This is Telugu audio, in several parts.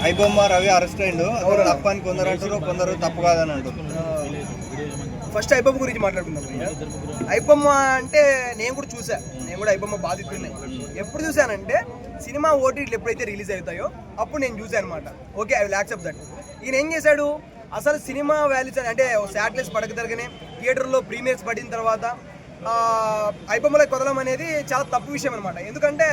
ఐబొమ్మ రవి అరెస్ట్ అయ్యిండు. అతను తప్ప అని కొందరు అంటారు, కొందరు తప్పు కాదని అంటారు. ఫస్ట్ ఐబొమ్మ గురించి మాట్లాడుకుందాం. ఐబొమ్మ అంటే నేను కూడా చూసా, నేను కూడా ఐబొమ్మ బాధితుడిని. ఎప్పుడు చూసానంటే సినిమా ఓటీటీలు ఎప్పుడైతే రిలీజ్ అవుతాయో అప్పుడు నేను చూసాను అనమాట. Okay, I will accept that. ఈయన ఏం చేశాడు, అసలు సినిమా వాల్యూస్ అంటే శాటిలైట్స్ పడక జరగనే థియేటర్లో ప్రీమియర్స్ పడిన తర్వాత ఐబొమ్మలో కొదలం అనేది చాలా తప్పు విషయం అనమాట. ఎందుకంటే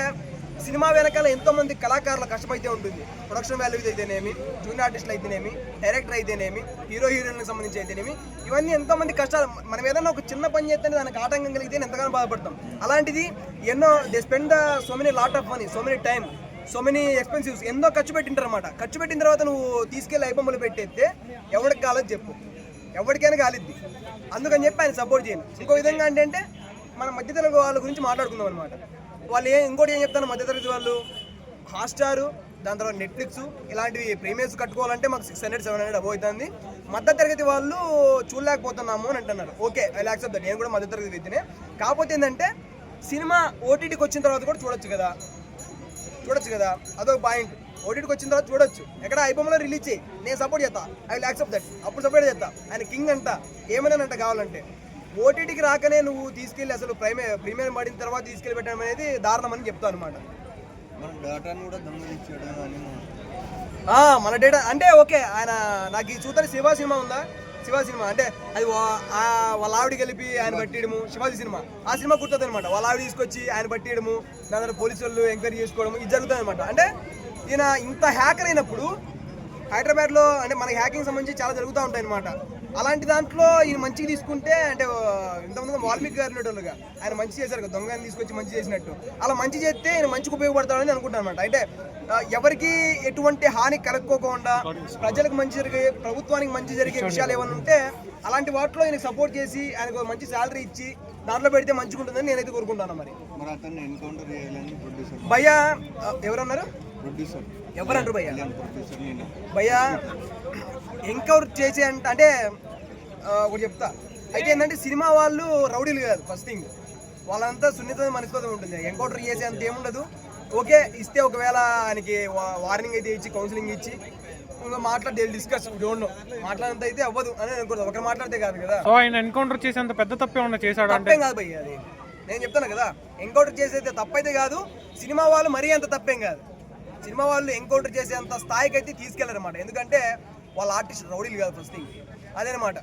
సినిమా వెనకాల ఎంతోమంది కళాకారుల కష్టమైతే ఉంటుంది. ప్రొడక్షన్ వాల్యూస్ అయితేనేమి, జూనియర్ ఆర్టిస్టులు అయితేనేమి, డైరెక్టర్ అయితేనేమి, హీరో హీరోయిన్కి సంబంధించి అయితేనేమి, ఇవన్నీ ఎంతోమంది కష్టాలు. మనం ఏదైనా ఒక చిన్న పని చేస్తే దానికి ఆటంకం కలిగితే ఎంతగానో బాధపడతాం. అలాంటిది ఎన్నో they spend so many lot of money, so many time, so many ఎక్స్పెన్సివ్స్ ఎన్నో ఖర్చు పెట్టింటారు అనమాట. ఖర్చు పెట్టిన తర్వాత నువ్వు తీసుకెళ్ళి ఐబొమ్మలు పెట్టేస్తే ఎవరికి కాలేదు చెప్పు, ఎవరికైనా కాలిద్ది. అందుకని చెప్పి ఆయన సపోర్ట్ చేయండి. ఇంకో విధంగా అంటే మన మధ్యతరగతి వాళ్ళ గురించి మాట్లాడుకుందాం అనమాట. వాళ్ళు ఇంకోటి ఏం చెప్తాను, మధ్యతరగతి వాళ్ళు హాట్స్టార్, దాని తర్వాత నెట్ఫ్లిక్స్ ఇలాంటివి ప్రీమియర్స్ కట్టుకోవాలంటే మాకు 600-700 అబోవ్ అవుతుంది. మధ్యతరగతి వాళ్ళు చూడలేకపోతున్నాము అని అంటున్నారు. Okay, I accept that. నేను కూడా మధ్యతరగతి వ్యక్తినే. కాకపోతే ఏంటంటే సినిమా ఓటీటీకి వచ్చిన తర్వాత కూడా చూడొచ్చు కదా, అదొక పాయింట్. ఓటీటీకి వచ్చిన తర్వాత చూడొచ్చు. ఎక్కడ ఐబొమ్మలో రిలీజ్ చేయి, నేను సపోర్ట్ చేస్తా, ఐ విల్ యాక్సెప్ట్ దట్. అప్పుడు సపోర్ట్ చేస్తా. ఆయన కింగ్ అంట, ఏమైనా కావాలంటే. ఓటీటీకి రాకనే నువ్వు తీసుకెళ్ళి అసలు ప్రీమియర్ పడిన తర్వాత తీసుకెళ్ళి పెట్టడం అనేది దారుణం అని చెప్తాను అనమాట. మన డేటా అంటే ఓకే, ఆయన నాకు ఈ చూద్దాం. శివ సినిమా ఉందా, శివ సినిమా అంటే అది వాళ్ళ ఆవిడ కలిపి ఆయన పట్టేయడము. శివాజీ సినిమా, ఆ సినిమా గుర్తుంది అనమాట. వాళ్ళ ఆవిడ తీసుకొచ్చి ఆయన పట్టేయడము, దాని తర్వాత పోలీసు వాళ్ళు ఎంక్వైరీ చేసుకోవడము, ఇది జరుగుతుంది అనమాట. అంటే ఈయన ఇంత హ్యాకర్ అయినప్పుడు హైదరాబాద్లో అంటే మనకి హ్యాకింగ్ సంబంధించి చాలా జరుగుతూ ఉంటాయి అనమాట. అలాంటి దాంట్లో ఈయన మంచిగా తీసుకుంటే అంటే ఇంతకుముందు వాల్మీకి గారు ఉన్నట్టుగా ఆయన మంచి చేశారు కదా, దొంగని తీసుకొచ్చి మంచి చేసినట్టు. అలా మంచి చేస్తే ఆయన మంచిగా ఉపయోగపడతాడని అనుకుంటాను అనమాట. అంటే ఎవరికి ఎటువంటి హాని కలక్కోకుండా ప్రజలకు మంచి జరిగే, ప్రభుత్వానికి మంచి జరిగే విషయాలు ఏమైనా ఉంటే అలాంటి వాటిలో ఈయనకి సపోర్ట్ చేసి ఆయనకు మంచి శాలరీ ఇచ్చి దాంట్లో పెడితే మంచిగా ఉంటుందని నేనైతే కోరుకుంటాను. మరి భయ్యా ఎవరన్నారు, ఎవరంటారు భయ్యా ఎంకౌంటర్ చేసే అంటే ఒకటి చెప్తా. అయితే ఏంటంటే సినిమా వాళ్ళు రౌడీలు కాదు. ఫస్ట్ థింగ్, వాళ్ళంతా సున్నితమైన మనస్తత్వం ఉంటుంది. ఎంకౌంటర్ చేసే అంత ఏముండదు. ఓకే, ఇస్తే ఒకవేళ ఆయనకి వార్నింగ్ అయితే ఇచ్చి, కౌన్సిలింగ్ ఇచ్చి ఇంకా మాట్లాడితే డిస్కస్ డోంట్ నో, మాట్లాడినంత అయితే అవ్వదు అని అనుకోదు. ఒకరు మాట్లాడితే కాదు కదా. ఆయన ఎన్కౌంటర్ చేసేంత పెద్ద తప్పే ఉన్న చేశాడు, తప్పేం కాదు భయ్య. అది నేను చెప్తాను కదా, ఎంకౌంటర్ చేసేది తప్పైతే కాదు. సినిమా వాళ్ళు మరీ అంత తప్పేం కాదు. సినిమా వాళ్ళు ఎంకౌంటర్ చేసేంత స్థాయికి అయితే తీసుకెళ్లారన్నమాట. ఎందుకంటే వాళ్ళ ఆర్టిస్ట్ రౌడీలు కాదు ఫస్ట్ థింగ్, అదేనమాట.